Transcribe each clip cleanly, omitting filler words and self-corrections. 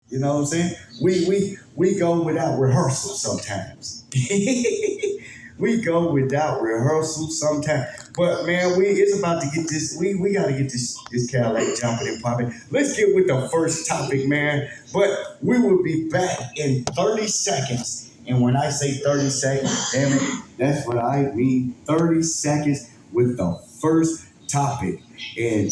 You know what I'm saying? We go without rehearsal sometimes. We go without rehearsal sometimes. But man, it's about to get this. We gotta get this Cadillac jumping and popping. Let's get with the first topic, man. But we will be back in 30 seconds. And when I say 30 seconds, damn it, that's what I mean. 30 seconds with the first topic. And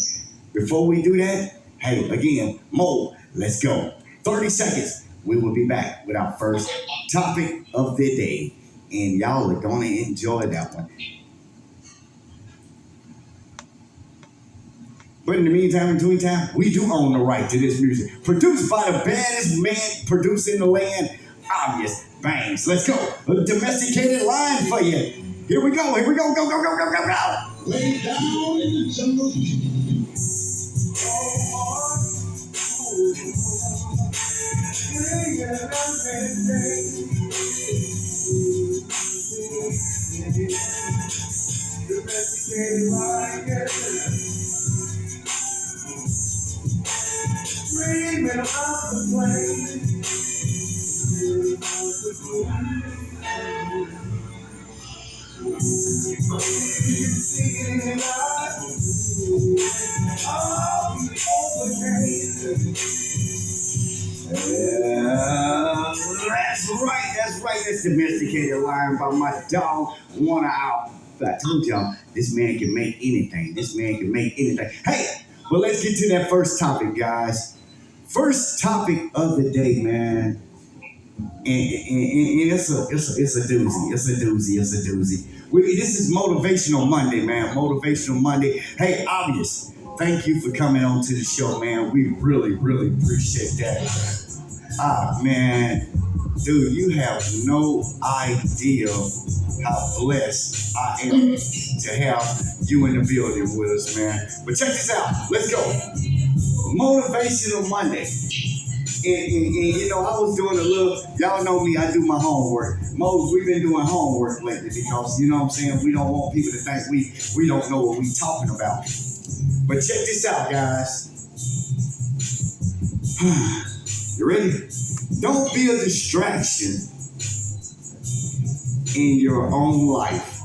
before we do that, hey, again, Mo, let's go. 30 seconds. We will be back with our first topic of the day. And y'all are going to enjoy that one. But in the meantime, in between time, we do own the right to this music. Produced by the baddest man producing the land, Obvious Bangs. Let's go. A domesticated line for you. Here we go. Here we go. Go, go, go, go, go, go. Lay down in the jungle. Dreaming about the plane. That's right. That's domesticated lion by my dog. One out. I told y'all, this man can make anything. This man can make anything. Hey, but let's get to that first topic, guys. First topic of the day, man. And it's a doozy. It's a doozy. It's a doozy. This is Motivational Monday, man. Motivational Monday. Hey, Obvious, thank you for coming on to the show, man. We really, really appreciate that. Ah, man. Dude, you have no idea how blessed I am to have you in the building with us, man. But check this out. Let's go. Motivational Monday. And you know, I was doing a little, y'all know me, I do my homework. We've been doing homework lately because, you know what I'm saying, we don't want people to think we don't know what we talking about. But check this out, guys. You ready? Don't be a distraction in your own life.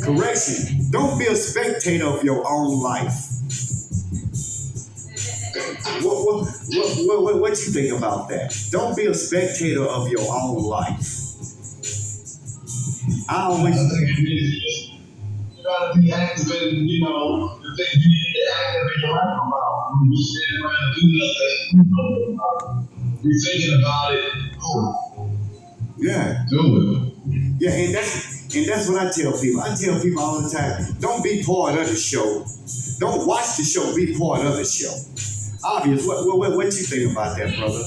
Correction. Don't be a spectator of your own life. What you think about that? Don't be a spectator of your own life. I always you gotta be active in, the things you need to be active in your life about. When you stand around and do nothing, you're thinking about it. Oh, yeah. do it. Yeah, and that's what I tell people. I tell people all the time, don't be part of the show. Don't watch the show, be part of the show. Obvious, what you think about that, brother?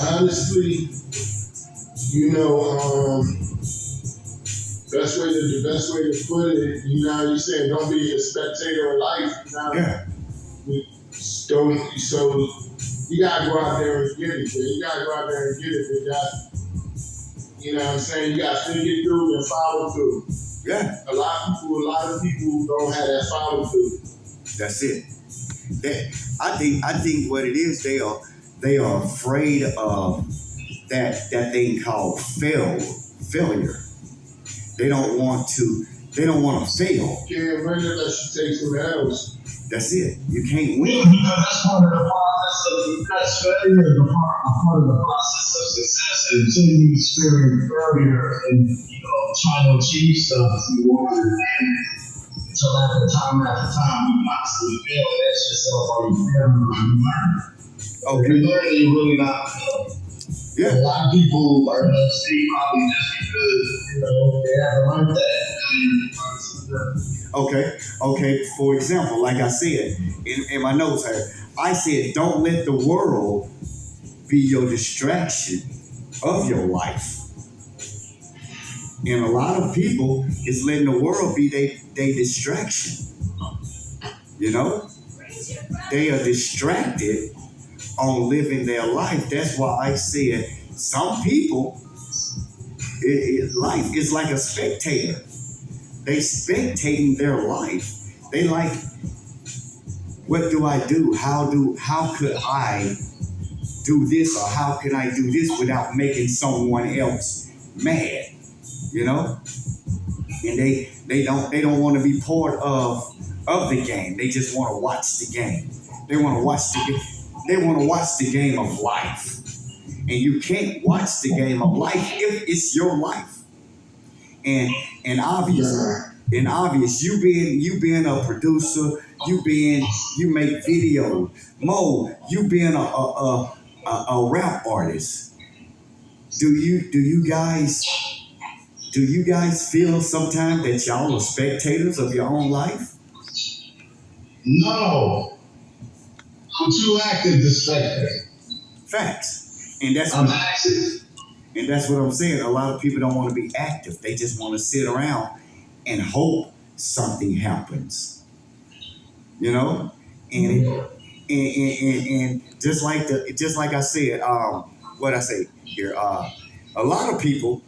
Honestly, the best way to put it, you're saying don't be a spectator of life. Yeah. So you gotta go out there and get it. Man. You gotta go out there and get it. You know what I'm saying? You gotta think it through and follow through. Yeah. A lot of people don't have that follow through. That's it. I think what it is, they are afraid of that thing called failure. They don't want to fail. Can't win unless you take some L's. That's it. You can't win. Yeah, because that's part of the process of that's failure is a part of the process of success. And until you experience failure and trying to achieve stuff, you want to end. So after time, you constantly fail. That's just how you fail and you learn. Okay. If you learn, you really not fail. Yeah. A lot of people are going to see probably just because, they haven't learned that. Okay. For example, like I said in my notes here, I said, don't let the world be your distraction of your life. And a lot of people is letting the world be their distraction. You know? They are distracted on living their life. That's why I said some people, life is like a spectator. They spectating their life. They like what do I do? How could I do this, or how can I do this without making someone else mad? You know, and they don't want to be part of the game. They just want to watch the game. They want to watch they want to watch the game of life. And you can't watch the game of life if it's your life. And and obvious and obvious, you being a producer, you make videos. Mo, you being a rap artist. Do you guys feel sometimes that y'all are spectators of your own life? No, I'm too active to spectate. Facts. And that's I'm what active. and that's what I'm saying. A lot of people don't want to be active. They just want to sit around and hope something happens. You know? And just like I said, what I say here, a lot of people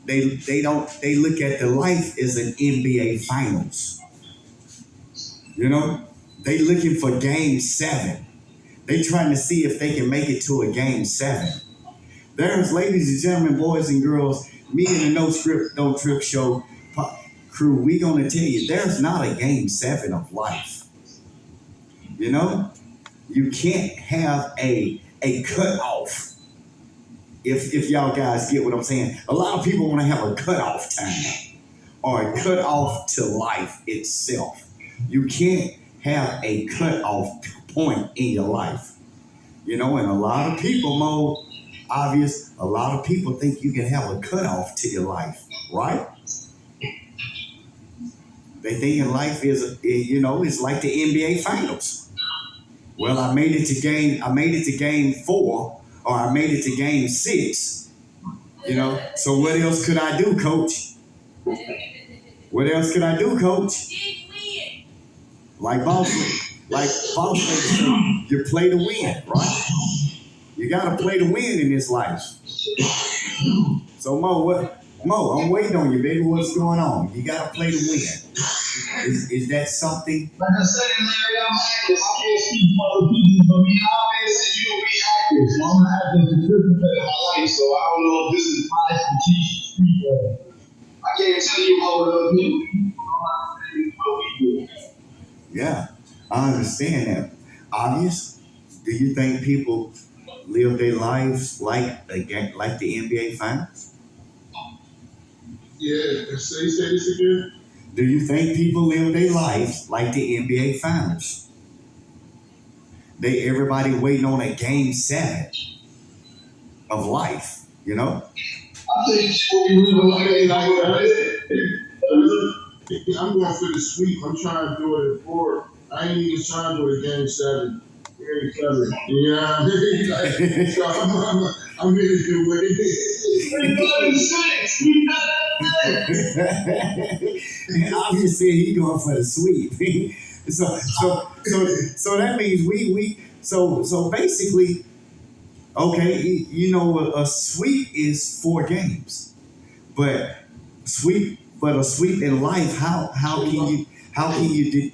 they look at the life as an NBA finals. You know? They looking for game 7. They trying to see if they can make it to a game 7. There's, ladies and gentlemen, boys and girls, me and the No Script, No Trip Show crew, we gonna tell you there's not a game 7 of life. You know, you can't have a cutoff. If y'all guys get what I'm saying, a lot of people want to have a cutoff time or a cutoff to life itself. You can't have a cutoff point in your life. You know, and a lot of people, Mo, obvious, a lot of people think you can have a cutoff to your life, right? They think in life it's like the NBA finals. Well, I made it to game 4, or I made it to game 6. You know, so what else could I do, coach? What else could I do, coach? Like boss lady say, you play to win, right? You gotta play to win in this life. So Mo, I'm waiting on you, baby. What's going on? You gotta play to win. Is that something? Like I said, Larry, I'm active. I can't speak for other people, but me, I always said you will be active. So I'm gonna have to participate in my life. So I don't know if this is advice to teach people. I can't tell you how other people. I'm not saying what we do. Yeah, I understand that. Obvious. Do you think people live their lives like the NBA finals? Yeah, say this again. Do you think people live their lives like the NBA finals? Everybody waiting on a game 7 of life, you know? I think we live like I'm going for the sweep. I'm trying to do it at 4. I ain't even trying to do it game 7. Game 7. You know what I mean? So I'm in it to win it. We 6. We And obviously he going for the sweep. so that means so basically, okay, a sweep is 4 games, but a sweep in life, how can you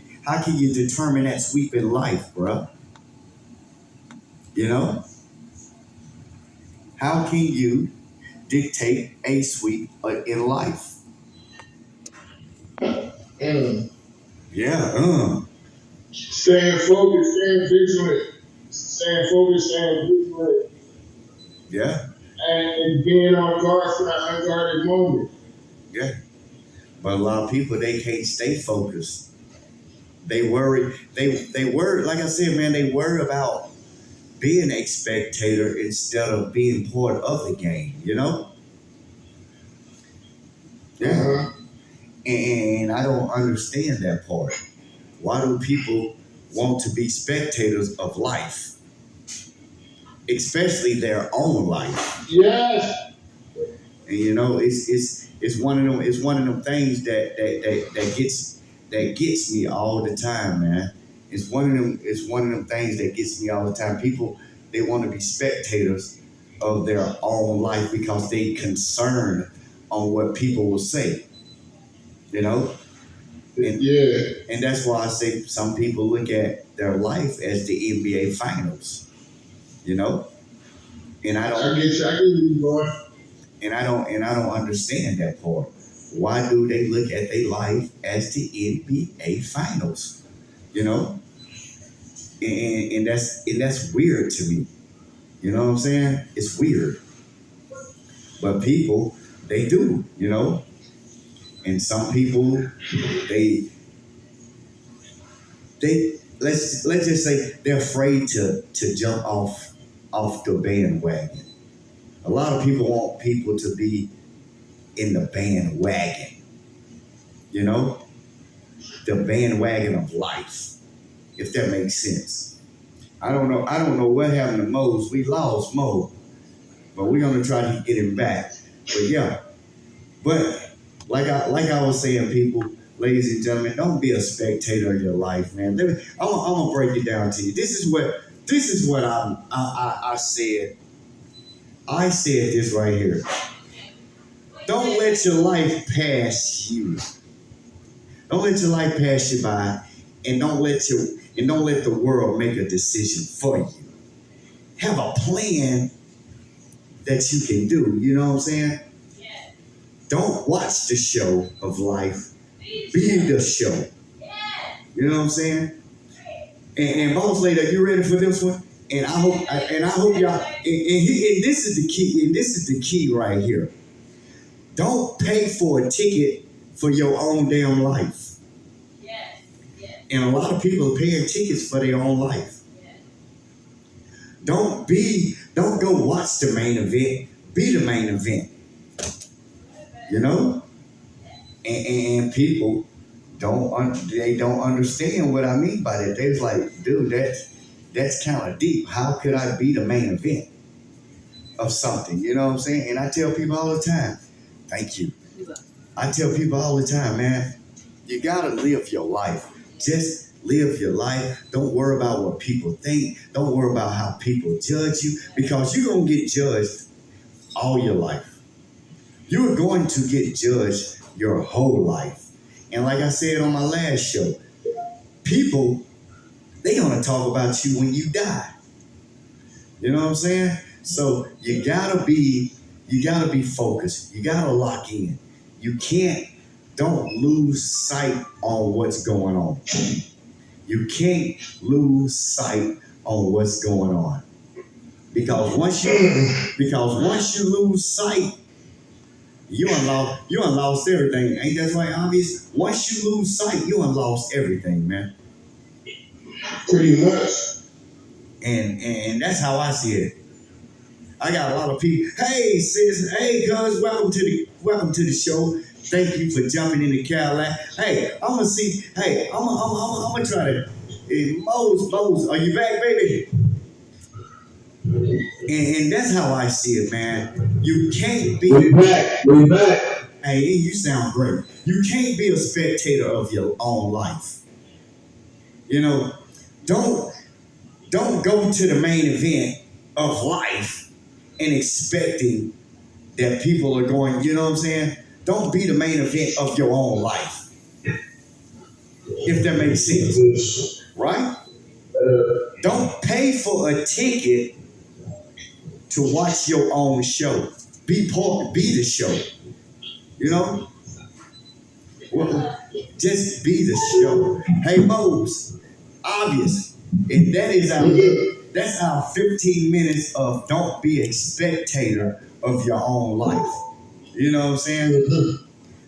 determine that sweep in life, bro? You know, how can you dictate a sweep in life? Yeah, Staying focused, staying vigilant. Staying focused, staying vigilant. yeah, And being on guard for that unguarded moment. yeah. But a lot of people, they can't stay focused. They worry. They worry. Like I said, man, they worry about being a spectator instead of being part of the game. You know? Yeah. Uh-huh. And I don't understand that part. Why do people want to be spectators of life, especially their own life? Yes. And it's one of them things that gets me all the time, man. It's one of them things that gets me all the time. People, they want to be spectators of their own life because they concerned on what people will say. You know? And Yeah. and that's why I say some people look at their life as the NBA Finals. You know, and I don't I get you, boy. and I don't understand that part. Why do they look at their life as the NBA Finals? You know, and that's weird to me. You know what I'm saying? It's weird, but people they do. You know, and some people they let's just say they're afraid to jump off the bandwagon. A lot of people want people to be in the bandwagon. You know, the bandwagon of life, if that makes sense. I don't know. I don't know what happened to Mose. We lost Mo, but we're gonna try to get him back. But yeah, but like I was saying, people, ladies and gentlemen, don't be a spectator of your life, man. I'm gonna break it down to you. This is what I said. I said this right here. Don't let your life pass you. Don't let your life pass you by, and don't let the world make a decision for you. Have a plan that you can do. You know what I'm saying? Don't watch the show of life. Be the show. You know what I'm saying? And boss lady, are you ready for this one? And I hope y'all. And this is the key. And this is the key right here. Don't pay for a ticket for your own damn life. And a lot of people are paying tickets for their own life. Don't go watch the main event. Be the main event. You know? And people they don't understand what I mean by that. They're like, dude, that's kind of deep. How could I be the main event of something? You know what I'm saying? And I tell people all the time, thank you. I tell people all the time, man, you gotta live your life. Just live your life. Don't worry about what people think. Don't worry about how people judge you, because you're gonna get judged all your life. You're going to get judged your whole life. And like I said on my last show, people, they gonna talk about you when you die. You know what I'm saying? So you gotta be focused. You gotta lock in. Don't lose sight on what's going on. You can't lose sight on what's going on. Because once you lose sight, you unlost everything. Ain't that right, obvious? Once you lose sight, you unlost everything, man. Pretty much. And that's how I see it. I got a lot of people. Hey sis, hey cuz, welcome to the show. Thank you for jumping in the Cadillac. Hey, I'm gonna try to. Mose, are you back, baby? And that's how I see it, man. You can't be. We back. Hey, you sound great. You can't be a spectator of your own life. You know, don't go to the main event of life and expecting that people are going. You know what I'm saying? Don't be the main event of your own life. If that makes sense, right? Don't pay for a ticket to watch your own show. Be the show. You know? Well, just be the show. Hey, Mose, obvious. And that's our 15 minutes of don't be a spectator of your own life. You know what I'm saying?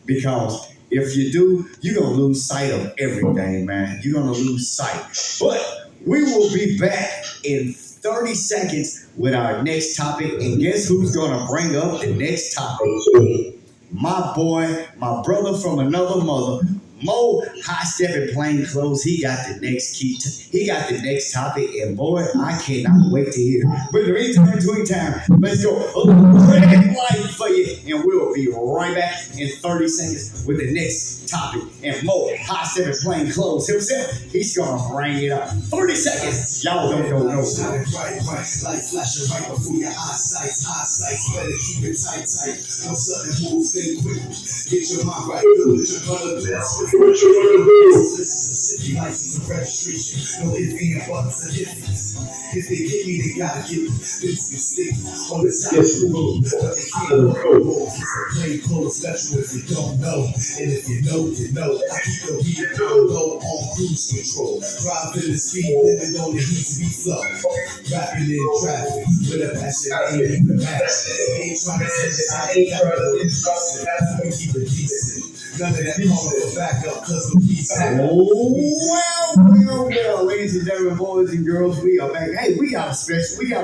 Because if you do, you're going to lose sight of everything, man. You're going to lose sight. But we will be back in 30 seconds with our next topic. And guess who's going to bring up the next topic? My boy, my brother from another mother, Mo, high stepping plain clothes. He got the next he got the next topic, and boy, I cannot wait to hear. But in the meantime, between time, let's go a red light for you, and we'll be right back in 30 seconds with the next topic. And Mo, high stepping plain clothes himself, he's gonna bring it up. 30 seconds, y'all don't know. Light flashing right before your eyesight, better keep it tight. No sudden moves, then quick. Get your mind right, build your brother best. What you want to do? This is a city license and registration. No ifs, ands, buts, or ifs. If they get me, they gotta get me. Fits and stick on the side of the road. But they can't roll. It's a plain clothes special if you don't know. And if you know, you know. I keep the heat low on cruise control. Driving the speed limit on the heat to be flow. Rapping in traffic with a passion ain't even match. Ain't trying to set it, I ain't trying to we keep it decent. None of that calling for backup cause the peace out. Well, ladies and gentlemen, boys and girls, we are back. Hey, we got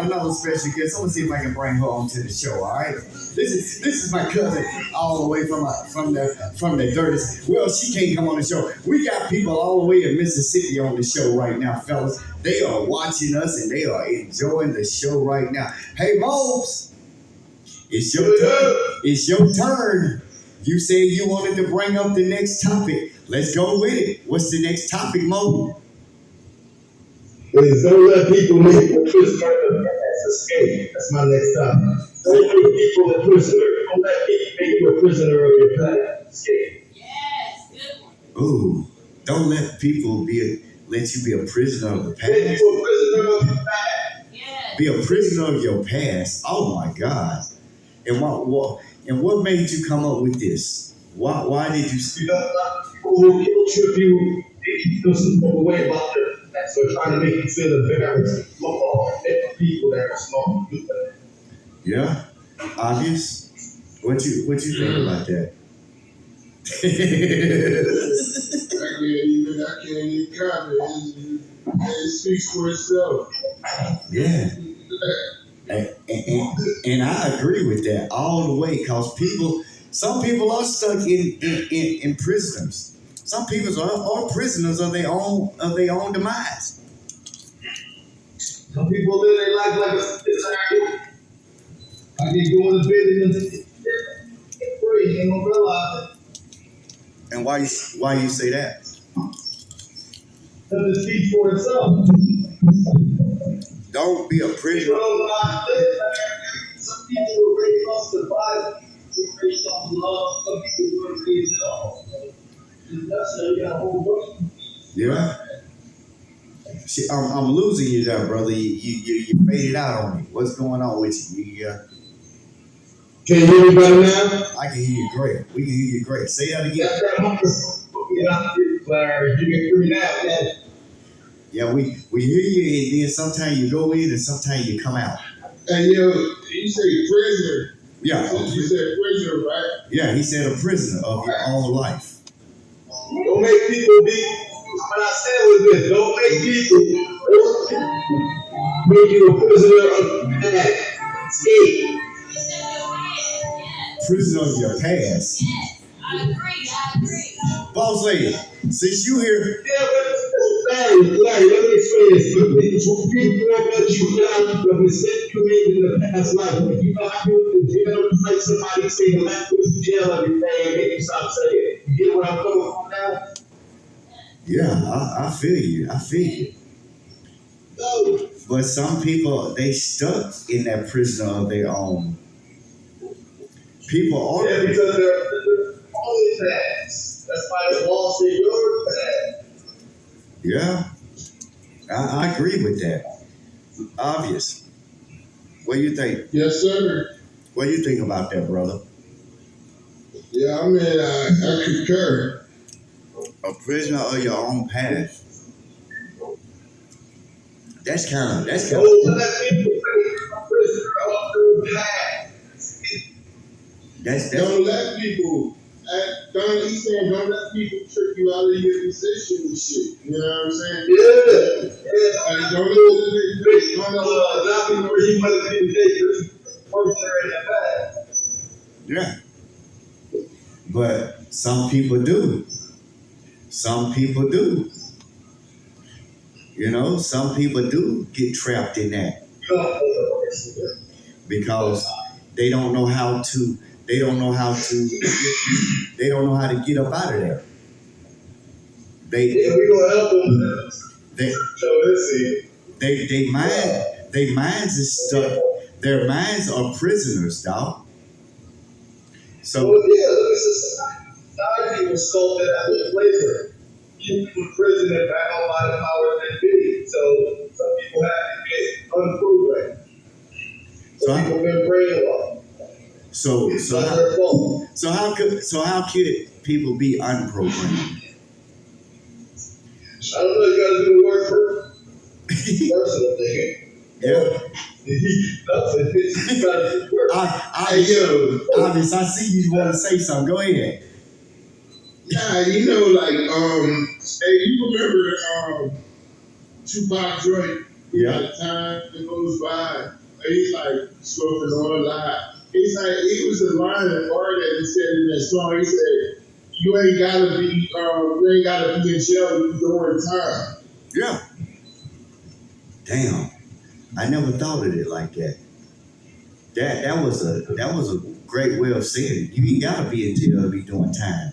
another special guest. I'm gonna see if I can bring her onto the show. All right, this is my cousin, all the way from the dirtiest. Well, she can't come on the show. We got people all the way in Mississippi on the show right now, fellas. They are watching us and they are enjoying the show right now. Hey, Mobes, it's your turn. It's your turn. You said you wanted to bring up the next topic. Let's go with it. What's the next topic, Mo? Is don't let people make you a prisoner of the past escape. That's my next topic. Don't make people a prisoner. Don't let people make you a prisoner of your past escape. Yes, good one. Ooh, don't let people let you be a prisoner of the Make past. you a prisoner of your past. Yes. Be a prisoner of your past. Oh my God! And what made you come up with this? Why did you? You know, a lot of people who guilt trip you, make you feel some type of way about their past. So trying to make you feel embarrassed. Different people that are small. Yeah, obvious. What you think about that? I can't even comment. It speaks for itself. Yeah. And I agree with that all the way, because some people are stuck in prisons. Some people are prisoners of their own demise. Some people live their life like a scenario. Like they go in the bed and they're free. They don't realize it. And why you say that? Because it speaks for itself. Don't be a People prisoner. don't realize it. Some people were raised off survival. Were raised off love. Some people weren't raised at all. That's how you got a whole bunch of Yeah. See, I'm losing you there, brother. You faded out on me. What's going on with you? Can you hear me better now? I can hear you great. We can hear you great. Say that again. That's that hunger. You can hear me now, man. Yeah, we hear you, and then sometimes you go in and sometimes you come out. And you say prisoner. Yeah. You said prisoner, right? Yeah, he said a prisoner of your own life. Don't make people be. What I said was this: don't make people make you a prisoner of the past. Escape. Yes. Prisoner of your past. Yes. I agree. Boss lady, since you here, Yeah, but Larry, let me explain this quickly. People won't let you down the mistake you made in the past life. If you know how to in jail, it's like somebody say the left was jail every day and make you stop saying it. You get what I'm coming from now? yeah, I feel you. I feel you. No. But some people, they stuck in that prisoner of their own. People are. Yeah, because they're always past. That's why the law say you're past. Yeah, I agree with that. Obvious. What do you think? Yes, sir. What do you think about that, brother? Yeah, I mean, I concur. A prisoner of your own past. That's kind of. Don't let people make you a prisoner of their past. That's Don't let people. He's saying don't let people trick you out of your position and shit. You know what I'm saying? Yeah. Like, don't let Not people where you want to be the prisoner in the past. yeah. But some people do. Some people do. You know, some people do get trapped in that because they don't know how to. They don't know how to get up out of there. Yeah, we gonna help them. They So let's see. they minds is stuck. Their minds are prisoners, dog. So Well, yeah, look at society. Society sculpted out with flavor. Keep from prison and bound by the powers that be. So some people have to get unprogrammed. Some people been brainwashed. It's not their fault. So how could people be unprogrammed? I don't know, you gotta do the work first. Personal thing. Yeah. You gotta do the work. Hey, yo. Obvious, I see you want to say something. Go ahead. Nah, you know, like, hey, you remember Tupac joint? Yeah. By the time that goes by, he's like smoking on a lot. He's like, it was a line of art that he said in that song. He said, you ain't gotta be in jail during time. Yeah. Damn. I never thought of it like that. That was a great way of saying it. You ain't gotta be in jail to be doing time.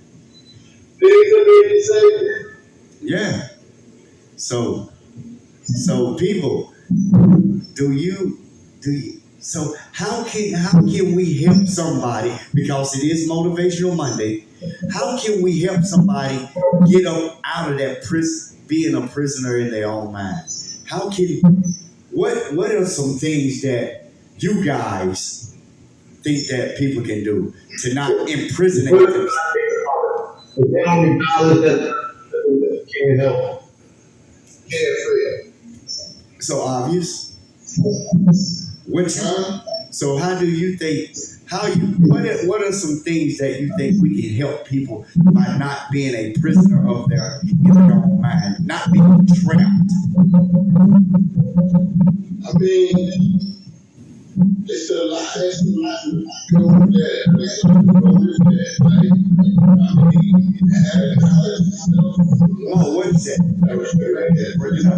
Yeah. So people, so how can we help somebody, because it is motivational Monday, how can we help somebody get up out of that prison, being a prisoner in their own mind? What are some things that you guys think that people can do to not imprison themselves? They don't acknowledge that can't help. Can't fail. So obvious. So how do you think? What are some things that you think we can help people by not being a prisoner of their own mind, not being trapped? I mean, it's a lot to go with that. Like, I mean, having knowledge. Oh, what is that? Bring it up.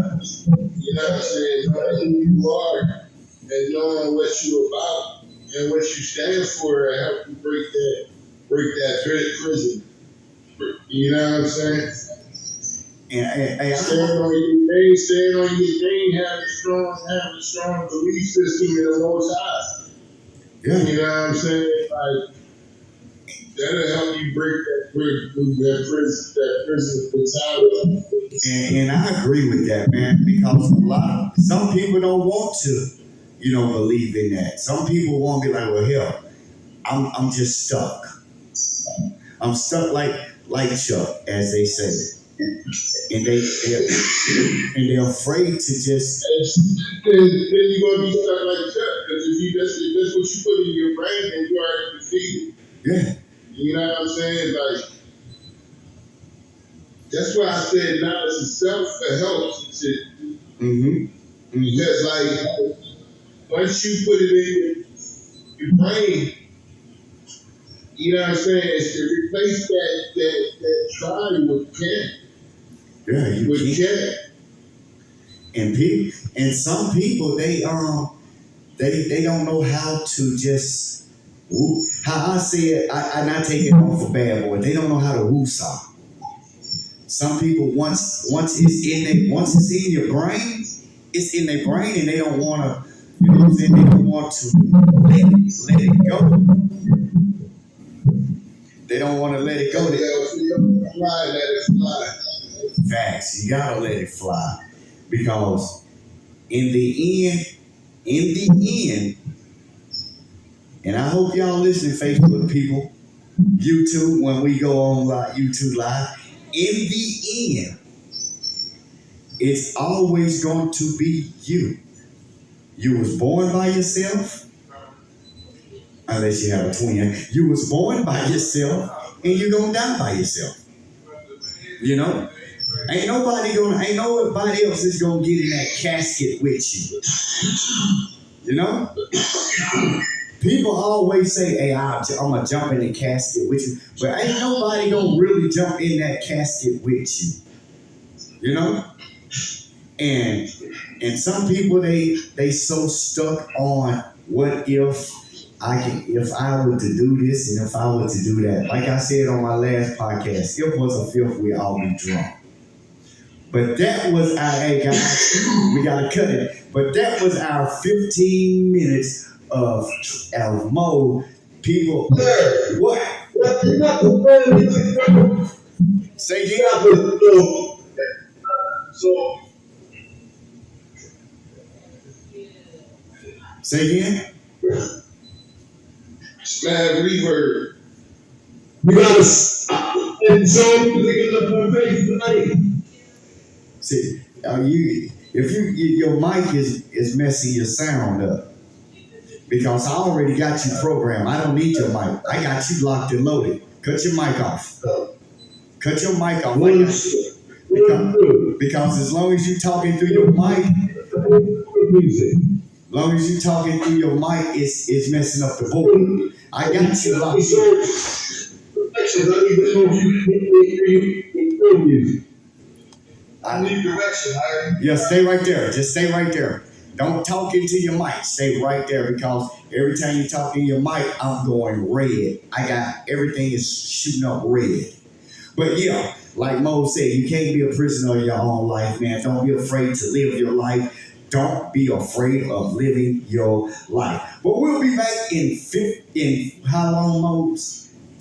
You know what I'm saying? Knowing who you are and knowing what you're about and what you stand for and help you break that prison. You know what I'm saying? And stand on your thing, have a strong belief system in the Most High. yeah. You know what I'm saying? Like, that'll help you break that prison mentality. And I agree with that, man, because some people don't want to, believe in that. Some people won't be like, well, hell, I'm just stuck. I'm stuck like Chuck, as they say. And they're afraid to just. Then you're gonna be stuck like Chuck, because if that's what you put in your brain, then you already defeated. Yeah. You know what I'm saying? Like, that's why I said knowledge itself helps and shit. Mm-hmm. Because like, once you put it in your brain, you know what I'm saying? It's to replace that try with can. Yeah, you with can't. And some people they don't know how to just how I say it. I not take it off a bad boy. They don't know how to woosah. Some people once it's in your brain, it's in their brain, and they don't want to. You know what I'm saying? They don't want to let it go. They don't want to let it go. Let it fly. Facts. You gotta let it fly, because in the end, and I hope y'all listening, Facebook people, YouTube, when we go on YouTube Live, in the end, it's always going to be you. You was born by yourself, unless you have a twin. You was born by yourself, and you're gonna die by yourself. You know? Ain't nobody else is gonna get in that casket with you. You know? People always say, hey, I'm gonna jump in the casket with you. But ain't nobody gonna really jump in that casket with you. You know? And some people they so stuck on what if I were to do this and if I were to do that. Like I said on my last podcast, if was a fifth, we all be drunk. But that was our, hey guys, we gotta cut it. But that was our 15 minutes of mode. People, what? You're not the friend. Say You're again. not the so Say again. Mad reverb. we gotta and so they get up on face tonight. See, you if your mic is messing your sound up because I already got you programmed. I don't need your mic. I got you locked and loaded. Cut your mic off. Cut your mic off. Because as long as you talking through your mic, long as you talking through your mic, it's messing up the board. I got you locked in. I need direction, Harry. Yeah, stay right there. Just stay right there. Don't talk into your mic. Stay right there because every time you talk in your mic, I'm going red. I got everything is shooting up red. But yeah, like Mo said, you can't be a prisoner of your own life, man. Don't be afraid to live your life. Don't be afraid of living your life. But we'll be back in how long, Mo?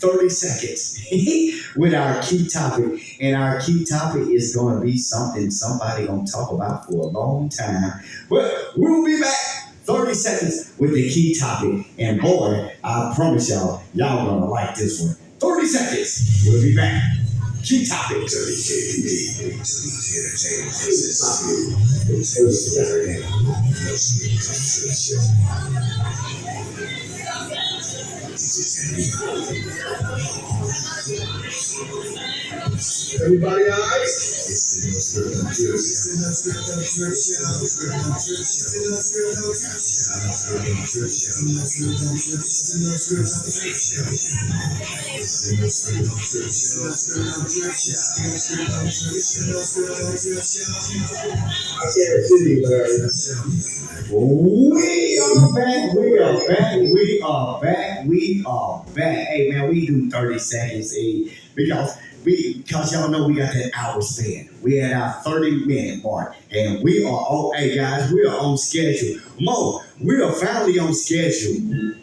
30 seconds with our key topic. And our key topic is going to be something somebody going to talk about for a long time. But we'll be back 30 seconds with the key topic. And boy, I promise y'all going to like this one. 30 seconds. We'll be back. Key topic. Everybody all right? I can't see you, Larry. We are back. We are back. We are back. We are back. Hey man, we do 30 seconds because y'all know we got that hour span. We had our 30-minute mark. And we are hey guys, we are on schedule. Mo, we are finally on schedule.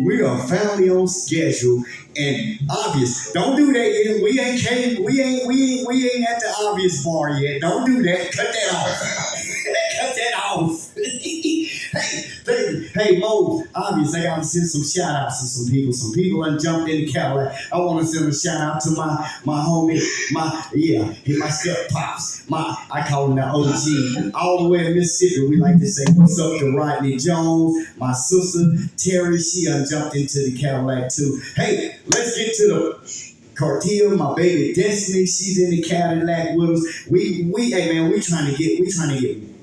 We are finally on schedule and obvious. Don't do that yet. We ain't at the obvious bar yet. Don't do that. Cut that off. Cut that off. hey, Mo, obvious, I gotta send some shout outs to some people. Some people done jumped in the Cadillac. I wanna send a shout out to my homie, my step pops. I call him the OG. All the way to Mississippi, we like to say what's up to Rodney Jones. My sister Terry, she done jumped into the Cadillac too. Hey, let's get to the Cartier, my baby Destiny, she's in the Cadillac with us. Hey man, we trying to get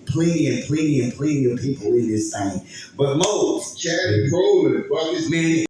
plenty of people in this thing. But Mo, Caddy rolling, buckets. Man,